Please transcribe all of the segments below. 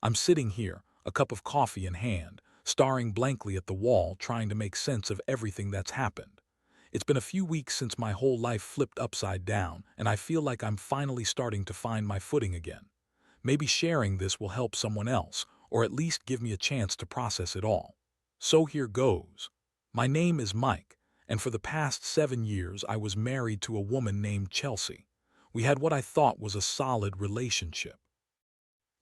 I'm sitting here, a cup of coffee in hand, staring blankly at the wall, trying to make sense of everything that's happened. It's been a few weeks since my whole life flipped upside down, and I feel like I'm finally starting to find my footing again. Maybe sharing this will help someone else, or at least give me a chance to process it all. So here goes. My name is Mike, and for the past 7 years I was married to a woman named Chelsea. We had what I thought was a solid relationship.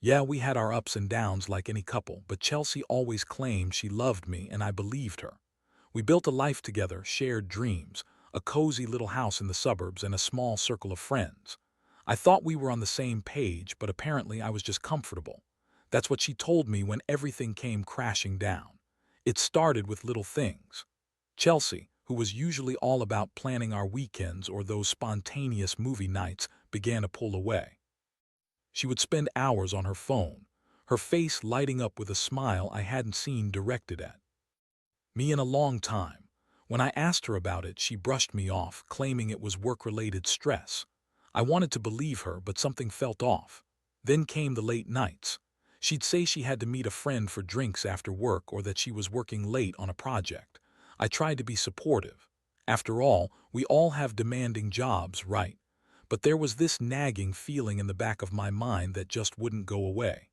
Yeah, we had our ups and downs like any couple, but Chelsea always claimed she loved me and I believed her. We built a life together, shared dreams, a cozy little house in the suburbs and a small circle of friends. I thought we were on the same page, but apparently I was just comfortable. That's what she told me when everything came crashing down. It started with little things. Chelsea, who was usually all about planning our weekends or those spontaneous movie nights, began to pull away. She would spend hours on her phone, her face lighting up with a smile I hadn't seen directed at me in a long time. When I asked her about it, she brushed me off, claiming it was work-related stress. I wanted to believe her, but something felt off. Then came the late nights. She'd say she had to meet a friend for drinks after work or that she was working late on a project. I tried to be supportive. After all, we all have demanding jobs, right? But there was this nagging feeling in the back of my mind that just wouldn't go away.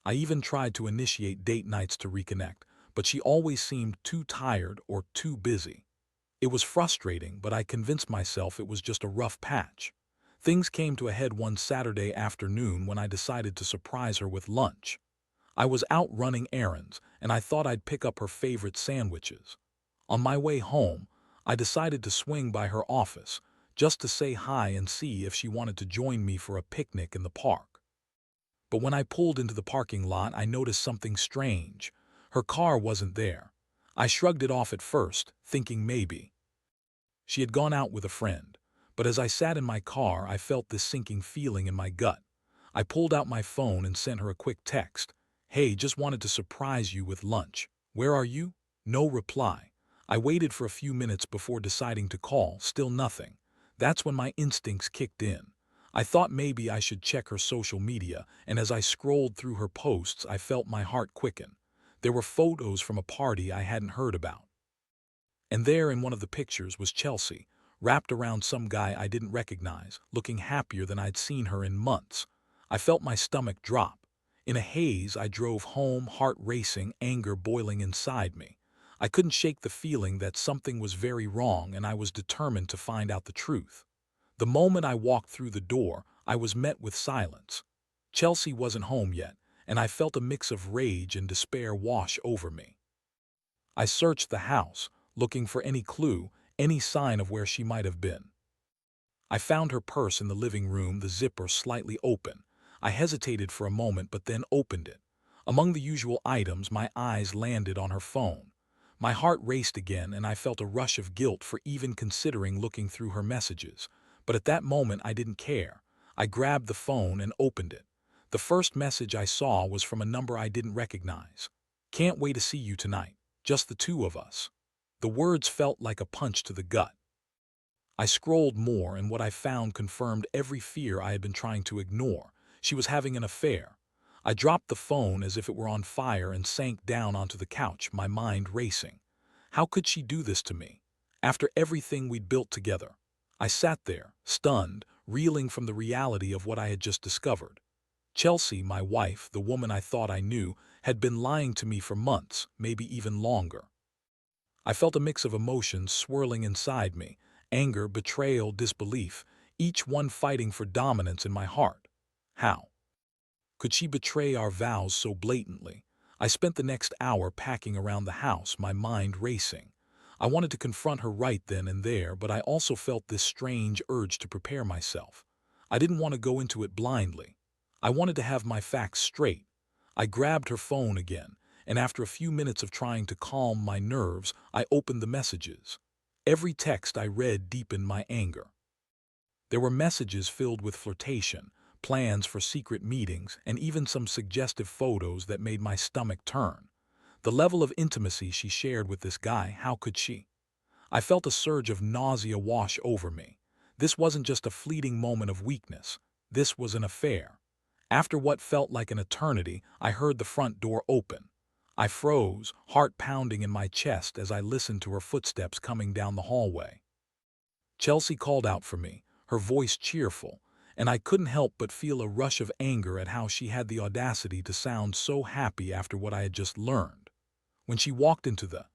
I even tried to initiate date nights to reconnect, but she always seemed too tired or too busy. It was frustrating, but I convinced myself it was just a rough patch. Things came to a head one Saturday afternoon when I decided to surprise her with lunch. I was out running errands, and I thought I'd pick up her favorite sandwiches. On my way home, I decided to swing by her office, just to say hi and see if she wanted to join me for a picnic in the park. But when I pulled into the parking lot, I noticed something strange. Her car wasn't there. I shrugged it off at first, thinking maybe she had gone out with a friend. But as I sat in my car, I felt this sinking feeling in my gut. I pulled out my phone and sent her a quick text. "Hey, just wanted to surprise you with lunch. Where are you?" No reply. I waited for a few minutes before deciding to call, still nothing. That's when my instincts kicked in. I thought maybe I should check her social media, and as I scrolled through her posts, I felt my heart quicken. There were photos from a party I hadn't heard about. And there in one of the pictures was Chelsea, wrapped around some guy I didn't recognize, looking happier than I'd seen her in months. I felt my stomach drop. In a haze, I drove home, heart racing, anger boiling inside me. I couldn't shake the feeling that something was very wrong, and I was determined to find out the truth. The moment I walked through the door, I was met with silence. Chelsea wasn't home yet, and I felt a mix of rage and despair wash over me. I searched the house, looking for any clue, any sign of where she might have been. I found her purse in the living room, the zipper slightly open. I hesitated for a moment but then opened it. Among the usual items, my eyes landed on her phone. My heart raced again and I felt a rush of guilt for even considering looking through her messages. But at that moment I didn't care. I grabbed the phone and opened it. The first message I saw was from a number I didn't recognize. "Can't wait to see you tonight. Just the two of us." The words felt like a punch to the gut. I scrolled more, and what I found confirmed every fear I had been trying to ignore. She was having an affair. I dropped the phone as if it were on fire and sank down onto the couch, my mind racing. How could she do this to me? After everything we'd built together. I sat there, stunned, reeling from the reality of what I had just discovered. Chelsea, my wife, the woman I thought I knew, had been lying to me for months, maybe even longer. I felt a mix of emotions swirling inside me, anger, betrayal, disbelief, each one fighting for dominance in my heart. How could she betray our vows so blatantly? I spent the next hour packing around the house, my mind racing. I wanted to confront her right then and there, but I also felt this strange urge to prepare myself. I didn't want to go into it blindly. I wanted to have my facts straight. I grabbed her phone again, and after a few minutes of trying to calm my nerves, I opened the messages. Every text I read deepened my anger. There were messages filled with flirtation, plans for secret meetings, and even some suggestive photos that made my stomach turn. The level of intimacy she shared with this guy, how could she? I felt a surge of nausea wash over me. This wasn't just a fleeting moment of weakness. This was an affair. After what felt like an eternity, I heard the front door open. I froze, heart pounding in my chest as I listened to her footsteps coming down the hallway. Chelsea called out for me, her voice cheerful, and I couldn't help but feel a rush of anger at how she had the audacity to sound so happy after what I had just learned. When she walked into the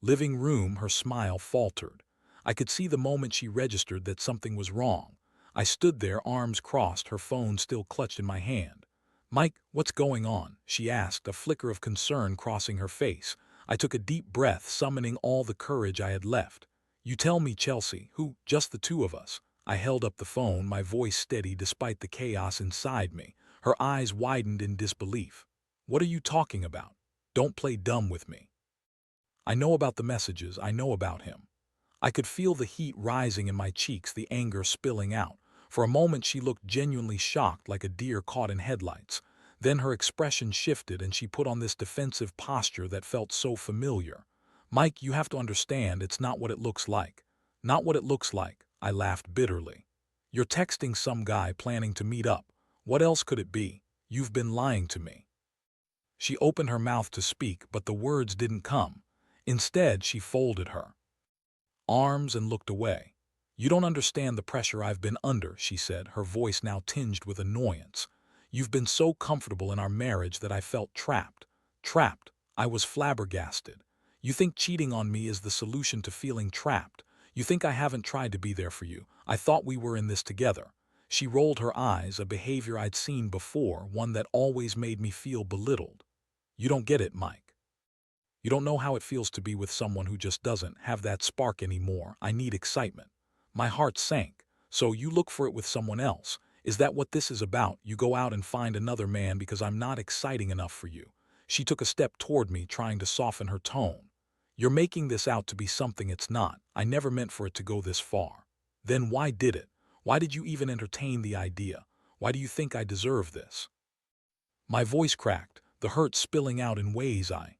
living room, her smile faltered. I could see the moment she registered that something was wrong. I stood there, arms crossed, her phone still clutched in my hand. "Mike, what's going on?" she asked, a flicker of concern crossing her face. I took a deep breath, summoning all the courage I had left. "You tell me, Chelsea, who, just the two of us?" I held up the phone, my voice steady despite the chaos inside me. Her eyes widened in disbelief. "What are you talking about? Don't play dumb with me. I know about the messages, I know about him." I could feel the heat rising in my cheeks, the anger spilling out. For a moment she looked genuinely shocked, like a deer caught in headlights. Then her expression shifted and she put on this defensive posture that felt so familiar. "Mike, you have to understand, it's not what it looks like." "Not what it looks like," I laughed bitterly. "You're texting some guy planning to meet up. What else could it be? You've been lying to me." She opened her mouth to speak, but the words didn't come. Instead, she folded her arms and looked away. "You don't understand the pressure I've been under," she said, her voice now tinged with annoyance. "You've been so comfortable in our marriage that I felt trapped." Trapped? I was flabbergasted. "You think cheating on me is the solution to feeling trapped? You think I haven't tried to be there for you? I thought we were in this together." She rolled her eyes, a behavior I'd seen before, one that always made me feel belittled. "You don't get it, Mike. You don't know how it feels to be with someone who just doesn't have that spark anymore. I need excitement." My heart sank. "So you look for it with someone else? Is that what this is about? You go out and find another man because I'm not exciting enough for you?" She took a step toward me, trying to soften her tone. "You're making this out to be something it's not. I never meant for it to go this far." "Then why did it? Why did you even entertain the idea? Why do you think I deserve this?" My voice cracked, the hurt spilling out in ways I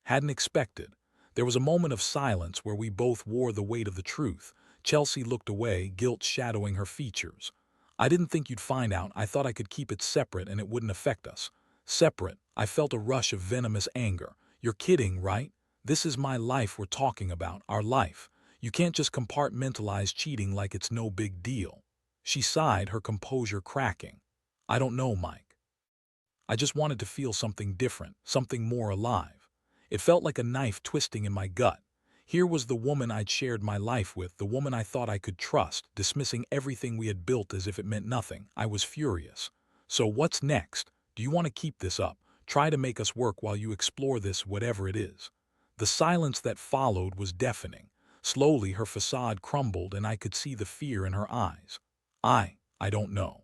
hadn't expected. There was a moment of silence where we both wore the weight of the truth. Chelsea looked away, guilt shadowing her features. "I didn't think you'd find out. I thought I could keep it separate and it wouldn't affect us." Separate? I felt a rush of venomous anger. "You're kidding, right? This is my life we're talking about, our life. You can't just compartmentalize cheating like it's no big deal." She sighed, her composure cracking. "I don't know, Mike. I just wanted to feel something different, something more alive." It felt like a knife twisting in my gut. Here was the woman I'd shared my life with, the woman I thought I could trust, dismissing everything we had built as if it meant nothing. I was furious. "So what's next? Do you want to keep this up? Try to make us work while you explore this, whatever it is?" The silence that followed was deafening. Slowly her facade crumbled and I could see the fear in her eyes. I don't know.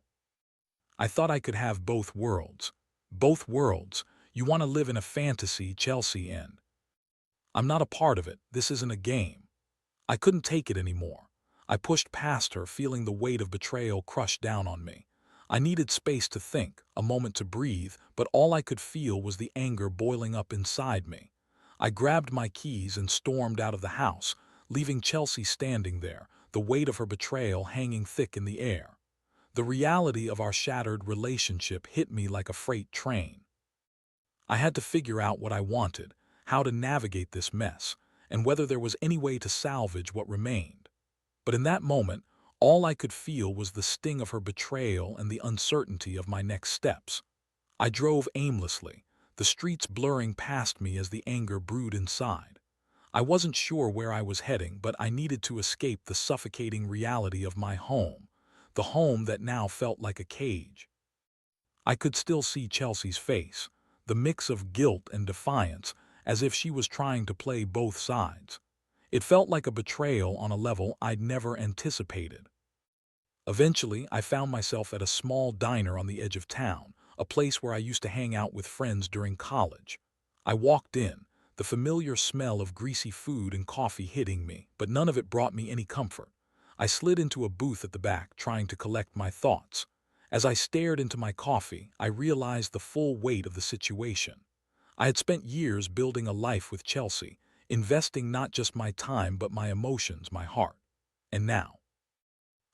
I thought I could have both worlds." "Both worlds? You want to live in a fantasy, Chelsea, and I'm not a part of it. This isn't a game." I couldn't take it anymore. I pushed past her, feeling the weight of betrayal crush down on me. I needed space to think, a moment to breathe, but all I could feel was the anger boiling up inside me. I grabbed my keys and stormed out of the house, leaving Chelsea standing there, the weight of her betrayal hanging thick in the air. The reality of our shattered relationship hit me like a freight train. I had to figure out what I wanted, how to navigate this mess, and whether there was any way to salvage what remained. But in that moment, all I could feel was the sting of her betrayal and the uncertainty of my next steps. I drove aimlessly, the streets blurring past me as the anger brewed inside. I wasn't sure where I was heading, but I needed to escape the suffocating reality of my home, the home that now felt like a cage. I could still see Chelsea's face, the mix of guilt and defiance, as if she was trying to play both sides. It felt like a betrayal on a level I'd never anticipated. Eventually, I found myself at a small diner on the edge of town, a place where I used to hang out with friends during college. I walked in, the familiar smell of greasy food and coffee hitting me, but none of it brought me any comfort. I slid into a booth at the back, trying to collect my thoughts. As I stared into my coffee, I realized the full weight of the situation. I had spent years building a life with Chelsea, investing not just my time but my emotions, my heart. And now,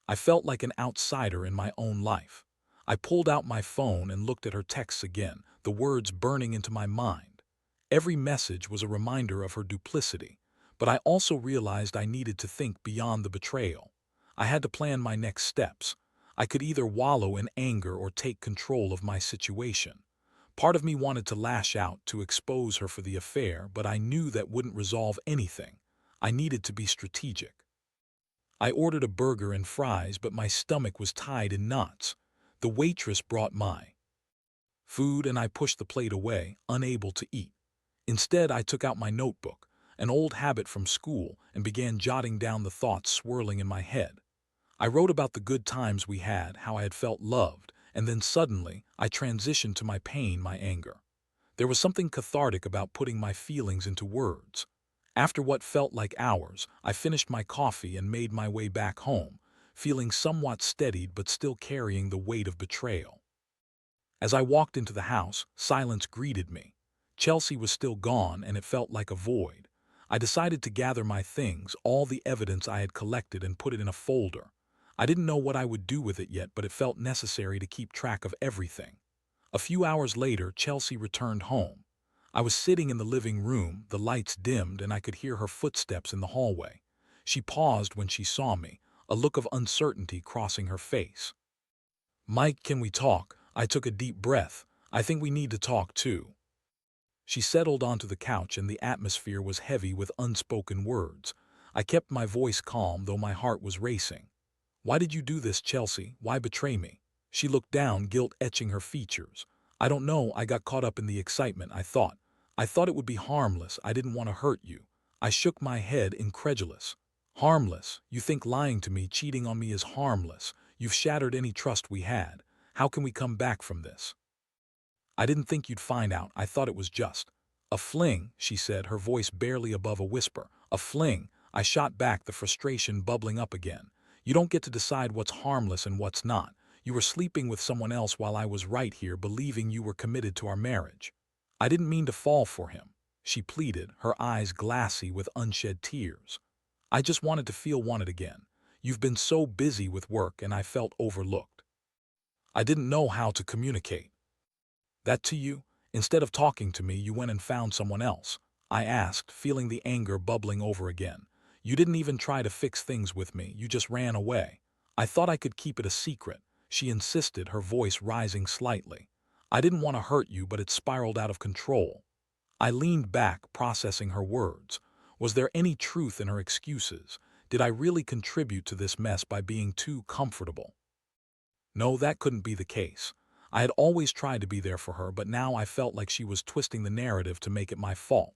I felt like an outsider in my own life. I pulled out my phone and looked at her texts again, the words burning into my mind. Every message was a reminder of her duplicity, but I also realized I needed to think beyond the betrayal. I had to plan my next steps. I could either wallow in anger or take control of my situation. Part of me wanted to lash out to expose her for the affair, but I knew that wouldn't resolve anything. I needed to be strategic. I ordered a burger and fries, but my stomach was tied in knots. The waitress brought my food and I pushed the plate away, unable to eat. Instead, I took out my notebook, an old habit from school, and began jotting down the thoughts swirling in my head. I wrote about the good times we had, how I had felt loved, and then suddenly, I transitioned to my pain, my anger. There was something cathartic about putting my feelings into words. After what felt like hours, I finished my coffee and made my way back home, feeling somewhat steadied but still carrying the weight of betrayal. As I walked into the house, silence greeted me. Chelsea was still gone, and it felt like a void. I decided to gather my things, all the evidence I had collected, and put it in a folder. I didn't know what I would do with it yet, but it felt necessary to keep track of everything. A few hours later, Chelsea returned home. I was sitting in the living room, the lights dimmed, and I could hear her footsteps in the hallway. She paused when she saw me, a look of uncertainty crossing her face. "Mike, can we talk?" I took a deep breath. "I think we need to talk too." She settled onto the couch and the atmosphere was heavy with unspoken words. I kept my voice calm, though my heart was racing. "Why did you do this, Chelsea? Why betray me?" She looked down, guilt etching her features. "I don't know, I got caught up in the excitement, I thought. I thought it would be harmless, I didn't want to hurt you." I shook my head, incredulous. "Harmless? You think lying to me, cheating on me is harmless? You've shattered any trust we had. How can we come back from this?" "I didn't think you'd find out, I thought it was just a fling," she said, her voice barely above a whisper. "A fling." I shot back, the frustration bubbling up again. "You don't get to decide what's harmless and what's not. You were sleeping with someone else while I was right here believing you were committed to our marriage." "I didn't mean to fall for him," she pleaded, her eyes glassy with unshed tears. "I just wanted to feel wanted again. You've been so busy with work and I felt overlooked. I didn't know how to communicate that to you. Instead of talking to me, you went and found someone else." I asked, feeling the anger bubbling over again. "You didn't even try to fix things with me, you just ran away." "I thought I could keep it a secret," she insisted, her voice rising slightly. "I didn't want to hurt you, but it spiraled out of control." I leaned back, processing her words. Was there any truth in her excuses? Did I really contribute to this mess by being too comfortable? No, that couldn't be the case. I had always tried to be there for her, but now I felt like she was twisting the narrative to make it my fault.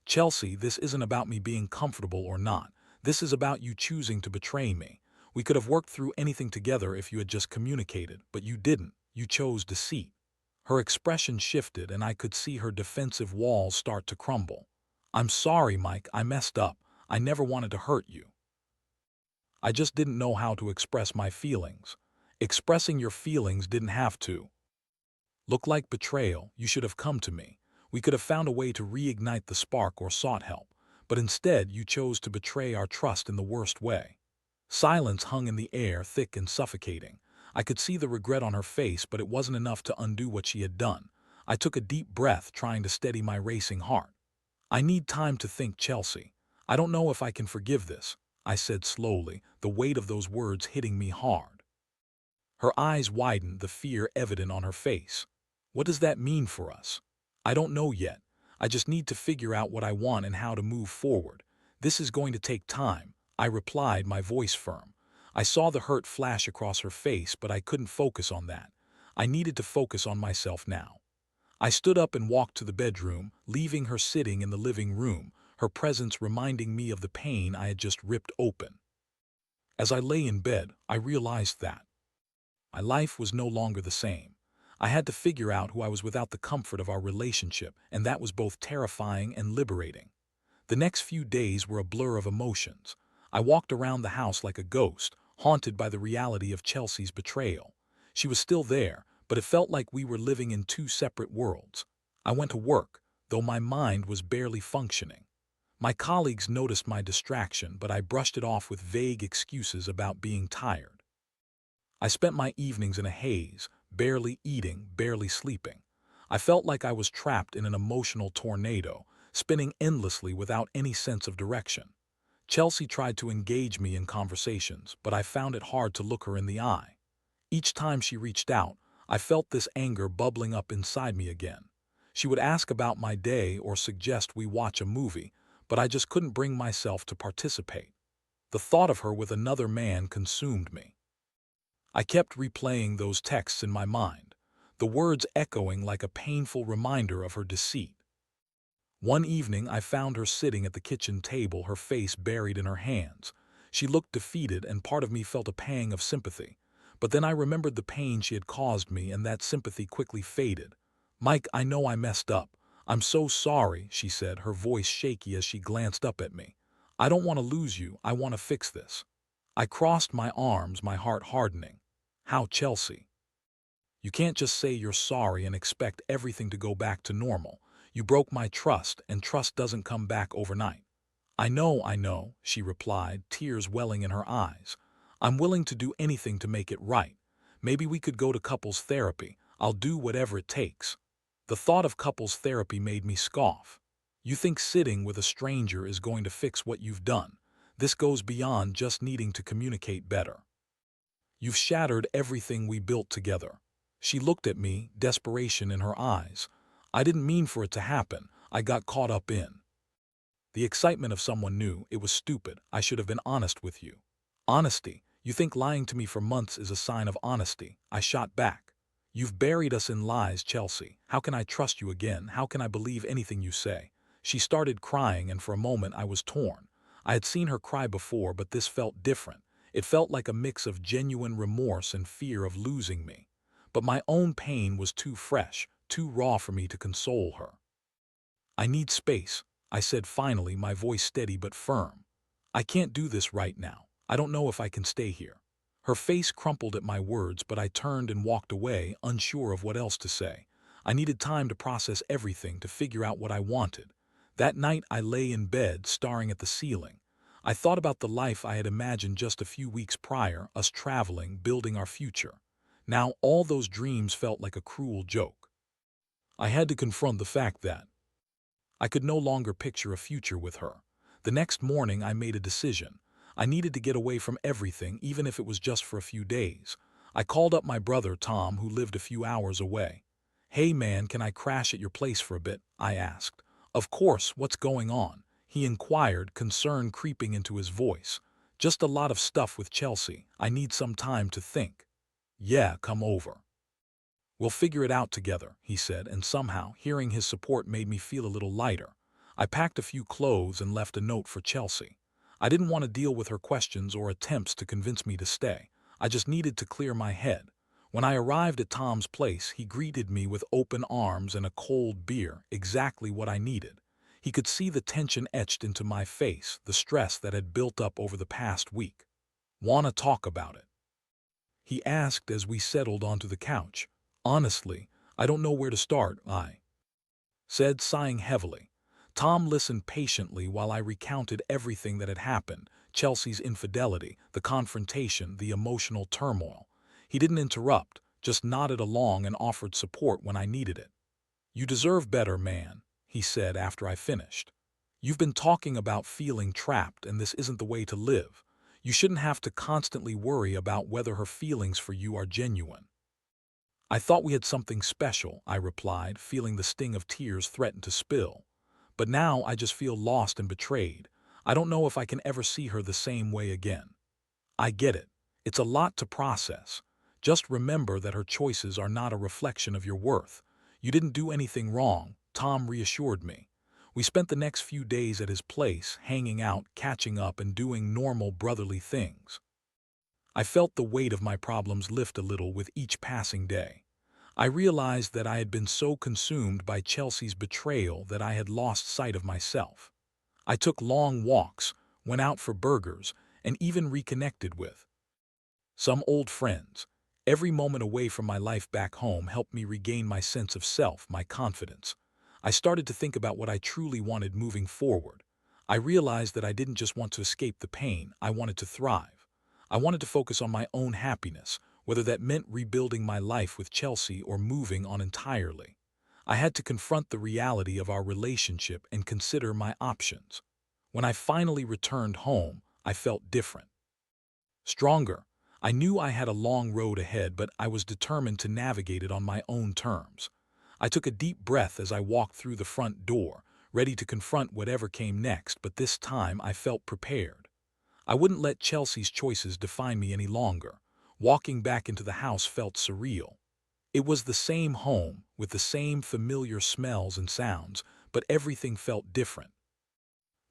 "Chelsea, this isn't about me being comfortable or not. This is about you choosing to betray me. We could have worked through anything together if you had just communicated, but you didn't. You chose deceit." Her expression shifted, and I could see her defensive walls start to crumble. "I'm sorry, Mike, I messed up. I never wanted to hurt you. I just didn't know how to express my feelings." "Expressing your feelings didn't have to look like betrayal. You should have come to me. We could have found a way to reignite the spark or sought help. But instead, you chose to betray our trust in the worst way." Silence hung in the air, thick and suffocating. I could see the regret on her face, but it wasn't enough to undo what she had done. I took a deep breath, trying to steady my racing heart. "I need time to think, Chelsea. I don't know if I can forgive this," I said slowly, the weight of those words hitting me hard. Her eyes widened, the fear evident on her face. "What does that mean for us?" "I don't know yet. I just need to figure out what I want and how to move forward. This is going to take time," I replied, my voice firm. I saw the hurt flash across her face, but I couldn't focus on that. I needed to focus on myself now. I stood up and walked to the bedroom, leaving her sitting in the living room, her presence reminding me of the pain I had just ripped open. As I lay in bed, I realized that my life was no longer the same. I had to figure out who I was without the comfort of our relationship, and that was both terrifying and liberating. The next few days were a blur of emotions. I walked around the house like a ghost, haunted by the reality of Chelsea's betrayal. She was still there, but it felt like we were living in two separate worlds. I went to work, though my mind was barely functioning. My colleagues noticed my distraction, but I brushed it off with vague excuses about being tired. I spent my evenings in a haze, barely eating, barely sleeping. I felt like I was trapped in an emotional tornado, spinning endlessly without any sense of direction. Chelsea tried to engage me in conversations, but I found it hard to look her in the eye. Each time she reached out, I felt this anger bubbling up inside me again. She would ask about my day or suggest we watch a movie, but I just couldn't bring myself to participate. The thought of her with another man consumed me. I kept replaying those texts in my mind, the words echoing like a painful reminder of her deceit. One evening I found her sitting at the kitchen table, her face buried in her hands. She looked defeated, and part of me felt a pang of sympathy. But then I remembered the pain she had caused me, and that sympathy quickly faded. "Mike, I know I messed up. I'm so sorry," she said, her voice shaky as she glanced up at me. "I don't want to lose you. I want to fix this." I crossed my arms, my heart hardening. "How, Chelsea? You can't just say you're sorry and expect everything to go back to normal. You broke my trust, and trust doesn't come back overnight." I know," she replied, tears welling in her eyes. "I'm willing to do anything to make it right. Maybe we could go to couples therapy. I'll do whatever it takes." The thought of couples therapy made me scoff. "You think sitting with a stranger is going to fix what you've done? This goes beyond just needing to communicate better. You've shattered everything we built together." She looked at me, desperation in her eyes. "I didn't mean for it to happen. I got caught up in the excitement of someone new. It was stupid. I should have been honest with you." "Honesty? You think lying to me for months is a sign of honesty?" I shot back. "You've buried us in lies, Chelsea. How can I trust you again? How can I believe anything you say?" She started crying, and for a moment I was torn. I had seen her cry before, but this felt different. It felt like a mix of genuine remorse and fear of losing me. But my own pain was too fresh, too raw for me to console her. "I need space," I said finally, my voice steady but firm. "I can't do this right now. I don't know if I can stay here." Her face crumpled at my words, but I turned and walked away, unsure of what else to say. I needed time to process everything, to figure out what I wanted. That night I lay in bed, staring at the ceiling. I thought about the life I had imagined just a few weeks prior, us traveling, building our future. Now all those dreams felt like a cruel joke. I had to confront the fact that I could no longer picture a future with her. The next morning I made a decision. I needed to get away from everything, even if it was just for a few days. I called up my brother Tom, who lived a few hours away. "Hey man, can I crash at your place for a bit?" I asked. "Of course, what's going on?" he inquired, concern creeping into his voice. "Just a lot of stuff with Chelsea. I need some time to think." "Yeah, come over. We'll figure it out together," he said, and somehow, hearing his support made me feel a little lighter. I packed a few clothes and left a note for Chelsea. I didn't want to deal with her questions or attempts to convince me to stay. I just needed to clear my head. When I arrived at Tom's place, he greeted me with open arms and a cold beer, exactly what I needed. He could see the tension etched into my face, the stress that had built up over the past week. "Wanna talk about it?" he asked as we settled onto the couch. "Honestly, I don't know where to start," I said, sighing heavily. Tom listened patiently while I recounted everything that had happened: Chelsea's infidelity, the confrontation, the emotional turmoil. He didn't interrupt, just nodded along and offered support when I needed it. "You deserve better, man," he said after I finished. "You've been talking about feeling trapped, and this isn't the way to live. You shouldn't have to constantly worry about whether her feelings for you are genuine." "I thought we had something special," I replied, feeling the sting of tears threaten to spill. "But now I just feel lost and betrayed. I don't know if I can ever see her the same way again." "I get it. It's a lot to process. Just remember that her choices are not a reflection of your worth. You didn't do anything wrong," Tom reassured me. We spent the next few days at his place, hanging out, catching up, and doing normal brotherly things. I felt the weight of my problems lift a little with each passing day. I realized that I had been so consumed by Chelsea's betrayal that I had lost sight of myself. I took long walks, went out for burgers, and even reconnected with some old friends. Every moment away from my life back home helped me regain my sense of self, my confidence. I started to think about what I truly wanted moving forward. I realized that I didn't just want to escape the pain, I wanted to thrive. I wanted to focus on my own happiness, whether that meant rebuilding my life with Chelsea or moving on entirely. I had to confront the reality of our relationship and consider my options. When I finally returned home, I felt different. Stronger. I knew I had a long road ahead, but I was determined to navigate it on my own terms. I took a deep breath as I walked through the front door, ready to confront whatever came next, but this time I felt prepared. I wouldn't let Chelsea's choices define me any longer. Walking back into the house felt surreal. It was the same home, with the same familiar smells and sounds, but everything felt different.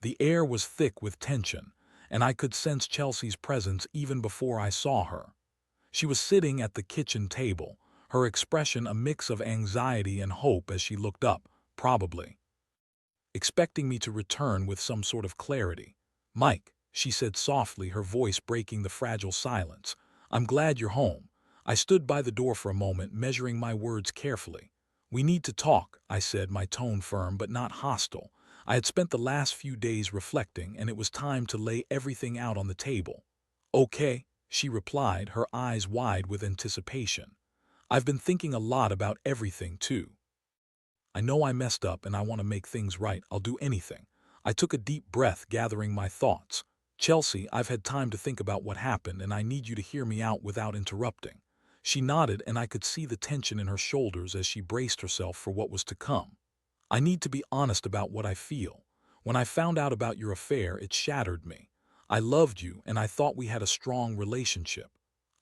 The air was thick with tension, and I could sense Chelsea's presence even before I saw her. She was sitting at the kitchen table, her expression a mix of anxiety and hope as she looked up, probably expecting me to return with some sort of clarity. "Mike," she said softly, her voice breaking the fragile silence, "I'm glad you're home." I stood by the door for a moment, measuring my words carefully. "We need to talk," I said, my tone firm but not hostile. I had spent the last few days reflecting, and it was time to lay everything out on the table. "Okay," she replied, her eyes wide with anticipation. "I've been thinking a lot about everything, too. I know I messed up and I want to make things right. I'll do anything." I took a deep breath, gathering my thoughts. "Chelsea, I've had time to think about what happened, and I need you to hear me out without interrupting." She nodded, and I could see the tension in her shoulders as she braced herself for what was to come. "I need to be honest about what I feel. When I found out about your affair, it shattered me. I loved you, and I thought we had a strong relationship."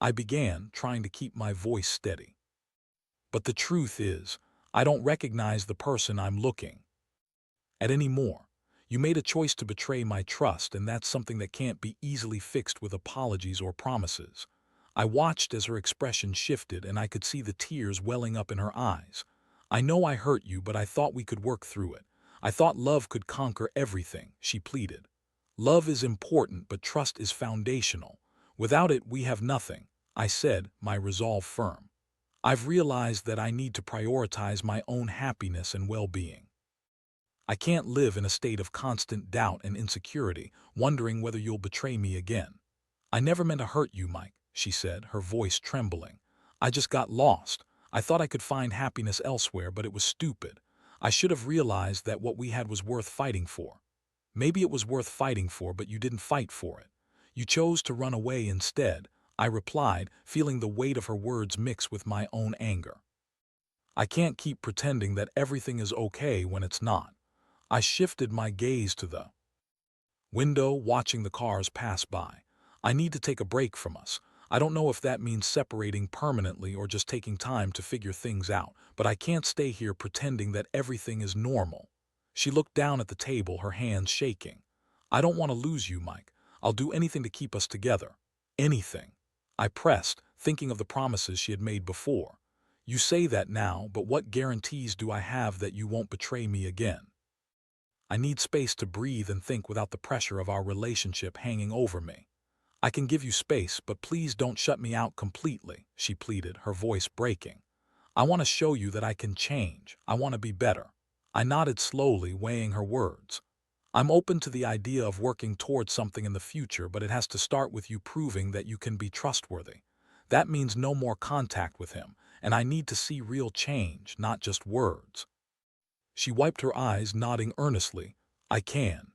I began, trying to keep my voice steady. "But the truth is, I don't recognize the person I'm looking at anymore. You made a choice to betray my trust, and that's something that can't be easily fixed with apologies or promises." I watched as her expression shifted, and I could see the tears welling up in her eyes. "I know I hurt you, but I thought we could work through it. I thought love could conquer everything," she pleaded. "Love is important, but trust is foundational. Without it, we have nothing," I said, my resolve firm. "I've realized that I need to prioritize my own happiness and well-being. I can't live in a state of constant doubt and insecurity, wondering whether you'll betray me again." "I never meant to hurt you, Mike," she said, her voice trembling. "I just got lost. I thought I could find happiness elsewhere, but it was stupid. I should have realized that what we had was worth fighting for." "Maybe it was worth fighting for, but you didn't fight for it. You chose to run away instead," I replied, feeling the weight of her words mix with my own anger. "I can't keep pretending that everything is okay when it's not." I shifted my gaze to the window, watching the cars pass by. "I need to take a break from us. I don't know if that means separating permanently or just taking time to figure things out, but I can't stay here pretending that everything is normal." She looked down at the table, her hands shaking. "I don't want to lose you, Mike. I'll do anything to keep us together." "Anything?" I pressed, thinking of the promises she had made before. "You say that now, but what guarantees do I have that you won't betray me again? I need space to breathe and think without the pressure of our relationship hanging over me." "I can give you space, but please don't shut me out completely," she pleaded, her voice breaking. "I want to show you that I can change. I want to be better." I nodded slowly, weighing her words. "I'm open to the idea of working towards something in the future, but it has to start with you proving that you can be trustworthy. That means no more contact with him, and I need to see real change, not just words." She wiped her eyes, nodding earnestly. "I can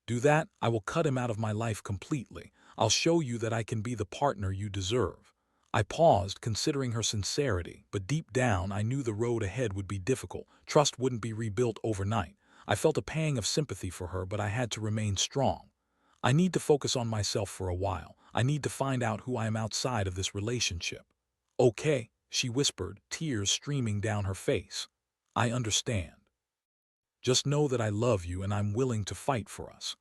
do that. I will cut him out of my life completely. I'll show you that I can be the partner you deserve." I paused, considering her sincerity, but deep down I knew the road ahead would be difficult. Trust wouldn't be rebuilt overnight. I felt a pang of sympathy for her, but I had to remain strong. "I need to focus on myself for a while. I need to find out who I am outside of this relationship." "Okay," she whispered, tears streaming down her face. "I understand. Just know that I love you and I'm willing to fight for us."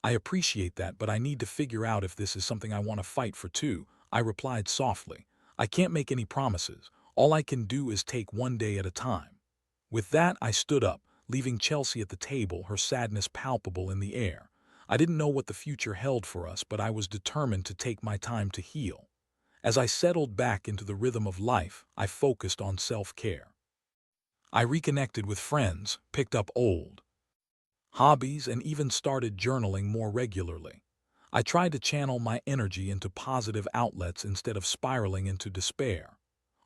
"I appreciate that, but I need to figure out if this is something I want to fight for too," I replied softly. "I can't make any promises. All I can do is take one day at a time." With that, I stood up, leaving Chelsea at the table, her sadness palpable in the air. I didn't know what the future held for us, but I was determined to take my time to heal. As I settled back into the rhythm of life, I focused on self-care. I reconnected with friends, picked up old hobbies, and even started journaling more regularly. I tried to channel my energy into positive outlets instead of spiraling into despair.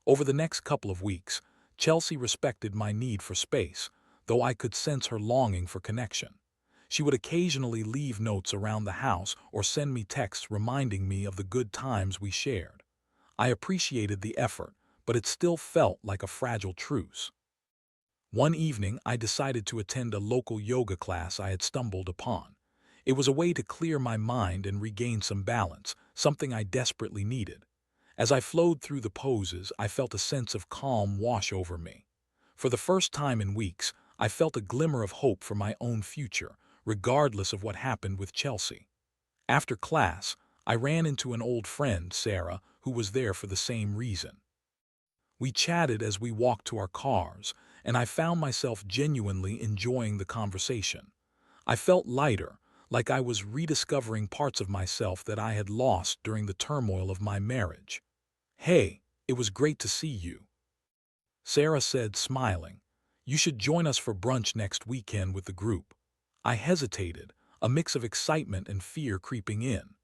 Over the next couple of weeks, Chelsea respected my need for space, though I could sense her longing for connection. She would occasionally leave notes around the house or send me texts reminding me of the good times we shared. I appreciated the effort, but it still felt like a fragile truce. One evening, I decided to attend a local yoga class I had stumbled upon. It was a way to clear my mind and regain some balance, something I desperately needed. As I flowed through the poses, I felt a sense of calm wash over me. For the first time in weeks, I felt a glimmer of hope for my own future, regardless of what happened with Chelsea. After class, I ran into an old friend, Sarah, who was there for the same reason. We chatted as we walked to our cars, and I found myself genuinely enjoying the conversation. I felt lighter, like I was rediscovering parts of myself that I had lost during the turmoil of my marriage. "Hey, it was great to see you," Sarah said, smiling. "You should join us for brunch next weekend with the group." I hesitated, a mix of excitement and fear creeping in.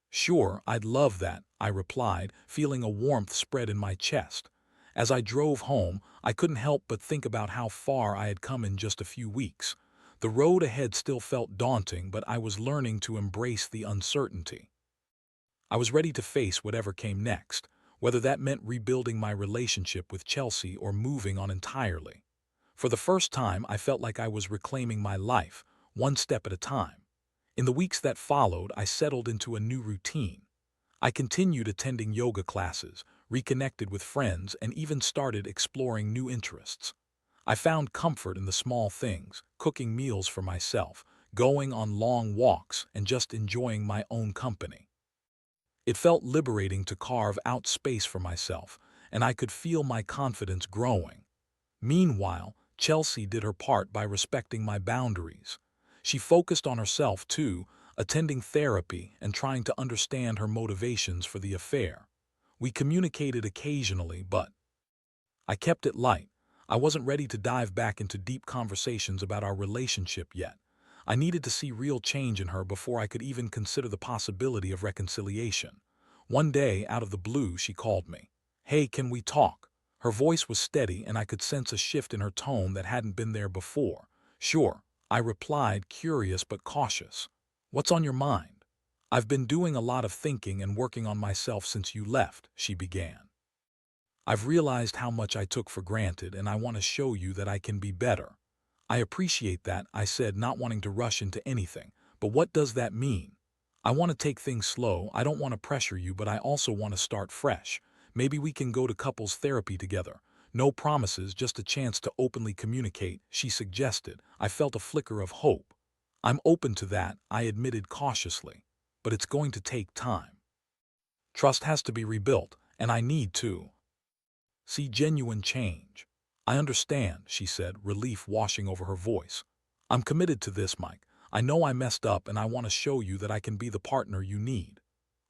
"Sure, I'd love that," I replied, feeling a warmth spread in my chest. As I drove home, I couldn't help but think about how far I had come in just a few weeks. The road ahead still felt daunting, but I was learning to embrace the uncertainty. I was ready to face whatever came next, whether that meant rebuilding my relationship with Chelsea or moving on entirely. For the first time, I felt like I was reclaiming my life, one step at a time. In the weeks that followed, I settled into a new routine. I continued attending yoga classes, reconnected with friends, and even started exploring new interests. I found comfort in the small things, cooking meals for myself, going on long walks, and just enjoying my own company. It felt liberating to carve out space for myself, and I could feel my confidence growing. Meanwhile, Chelsea did her part by respecting my boundaries. She focused on herself too, attending therapy and trying to understand her motivations for the affair. We communicated occasionally, but I kept it light. I wasn't ready to dive back into deep conversations about our relationship yet. I needed to see real change in her before I could even consider the possibility of reconciliation. One day, out of the blue, she called me. "Hey, can we talk?" Her voice was steady, and I could sense a shift in her tone that hadn't been there before. "Sure," I replied, curious but cautious. "What's on your mind?" "I've been doing a lot of thinking and working on myself since you left," she began. "I've realized how much I took for granted, and I want to show you that I can be better." "I appreciate that," I said, not wanting to rush into anything. "But what does that mean?" "I want to take things slow. I don't want to pressure you, but I also want to start fresh. Maybe we can go to couples therapy together. No promises, just a chance to openly communicate," she suggested. I felt a flicker of hope. "I'm open to that," I admitted cautiously. "But it's going to take time. Trust has to be rebuilt, and I need to see genuine change." "I understand," she said, relief washing over her voice. "I'm committed to this, Mike. I know I messed up, and I want to show you that I can be the partner you need."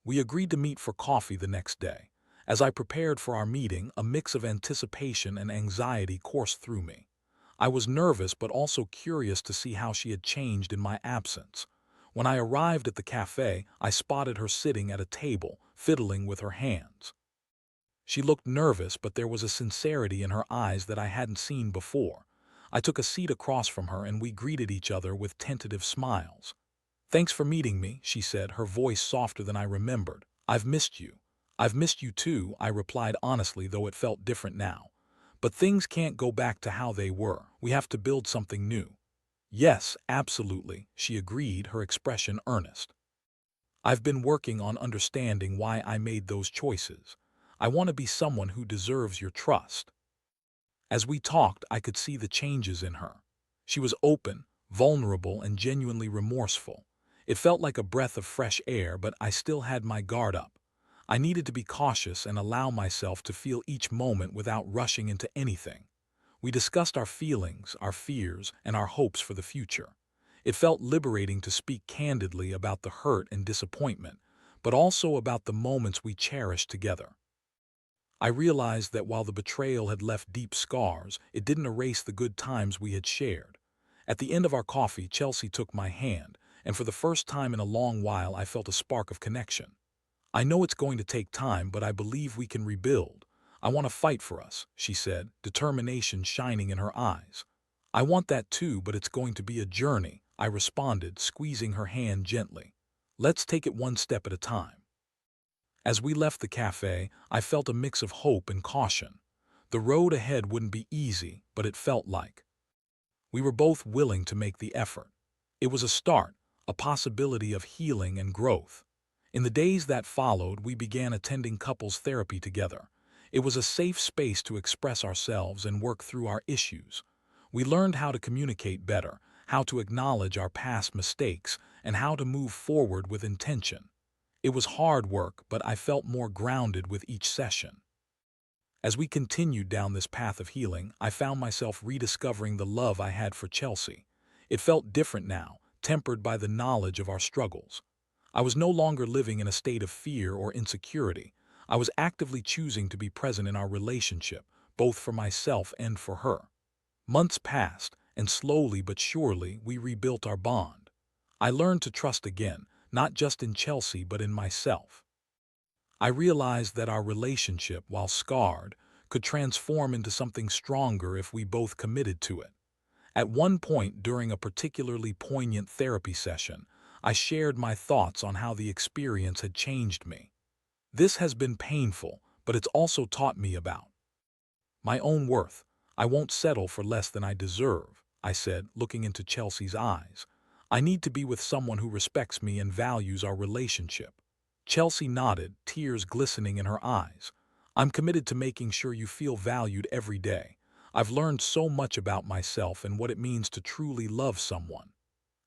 We agreed to meet for coffee the next day. As I prepared for our meeting, a mix of anticipation and anxiety coursed through me. I was nervous but also curious to see how she had changed in my absence. When I arrived at the cafe, I spotted her sitting at a table, fiddling with her hands. She looked nervous, but there was a sincerity in her eyes that I hadn't seen before. I took a seat across from her and we greeted each other with tentative smiles. "Thanks for meeting me," she said, her voice softer than I remembered. "I've missed you." "I've missed you too," I replied honestly, though it felt different now. "But things can't go back to how they were. We have to build something new." "Yes, absolutely," she agreed, her expression earnest. "I've been working on understanding why I made those choices. I want to be someone who deserves your trust." As we talked, I could see the changes in her. She was open, vulnerable, and genuinely remorseful. It felt like a breath of fresh air, but I still had my guard up. I needed to be cautious and allow myself to feel each moment without rushing into anything. We discussed our feelings, our fears, and our hopes for the future. It felt liberating to speak candidly about the hurt and disappointment, but also about the moments we cherished together. I realized that while the betrayal had left deep scars, it didn't erase the good times we had shared. At the end of our coffee, Chelsea took my hand, and for the first time in a long while I felt a spark of connection. "I know it's going to take time, but I believe we can rebuild. I want to fight for us," she said, determination shining in her eyes. "I want that too, but it's going to be a journey," I responded, squeezing her hand gently. "Let's take it one step at a time." As we left the cafe, I felt a mix of hope and caution. The road ahead wouldn't be easy, but it felt like we were both willing to make the effort. It was a start, a possibility of healing and growth. In the days that followed, we began attending couples therapy together. It was a safe space to express ourselves and work through our issues. We learned how to communicate better, how to acknowledge our past mistakes, and how to move forward with intention. It was hard work, but I felt more grounded with each session. As we continued down this path of healing, I found myself rediscovering the love I had for Chelsea. It felt different now, tempered by the knowledge of our struggles. I was no longer living in a state of fear or insecurity. I was actively choosing to be present in our relationship, both for myself and for her. Months passed, and slowly but surely we rebuilt our bond. I learned to trust again, not just in Chelsea but in myself. I realized that our relationship, while scarred, could transform into something stronger if we both committed to it. At one point during a particularly poignant therapy session, I shared my thoughts on how the experience had changed me. "This has been painful, but it's also taught me about my own worth. I won't settle for less than I deserve," I said, looking into Chelsea's eyes. "I need to be with someone who respects me and values our relationship." Chelsea nodded, tears glistening in her eyes. "I'm committed to making sure you feel valued every day. I've learned so much about myself and what it means to truly love someone."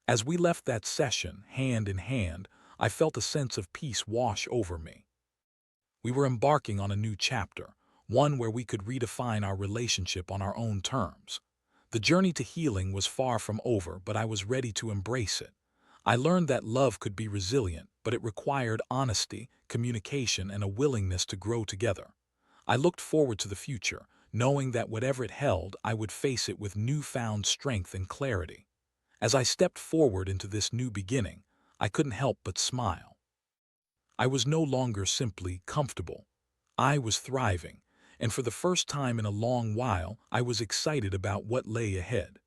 As we left that session, hand in hand, I felt a sense of peace wash over me. We were embarking on a new chapter, one where we could redefine our relationship on our own terms. The journey to healing was far from over, but I was ready to embrace it. I learned that love could be resilient, but it required honesty, communication, and a willingness to grow together. I looked forward to the future, knowing that whatever it held, I would face it with newfound strength and clarity. As I stepped forward into this new beginning, I couldn't help but smile. I was no longer simply comfortable. I was thriving, and for the first time in a long while, I was excited about what lay ahead.